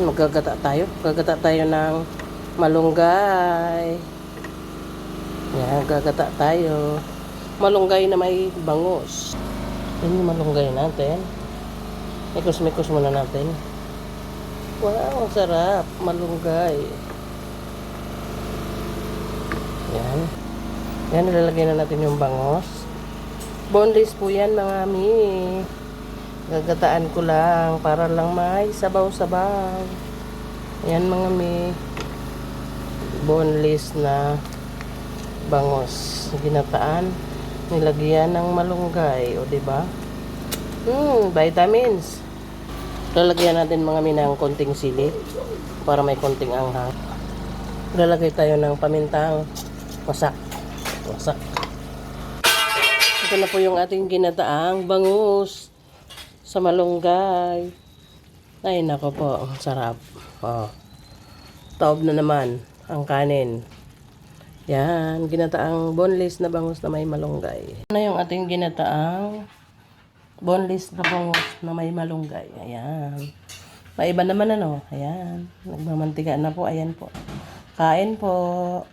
Magagata tayo. Gagata tayo ng malunggay. Yan, gagata tayo. Malunggay na may bangus. Yan yung malunggay natin. Mikos-mikos muna natin. Wow, ang sarap. Malunggay. Yan. Yan, nilalagay na natin yung bangus. Boneless po yan, mga mi. Gagataan ko lang para lang may sabaw-sabaw. Ayan mga mi. Boneless na bangus. Ginataan. Nilagyan ng malunggay. O diba? Vitamins. Lalagyan natin mga mi ng konting sili para may konting anghang. Lalagay tayo ng pamintang wasak. Wasak. Ito na po yung ating ginataang bangus sa malunggay. Ay, nako po. Ang sarap. Oh. Taob na naman ang kanin. Yan. Ginataang boneless na bangus na may malunggay. Ano yung ating ginataang boneless na bangus na may malunggay. Ayan. Maiba naman ano. Ayan. Nagmamantiga na po. Ayan po. Kain po.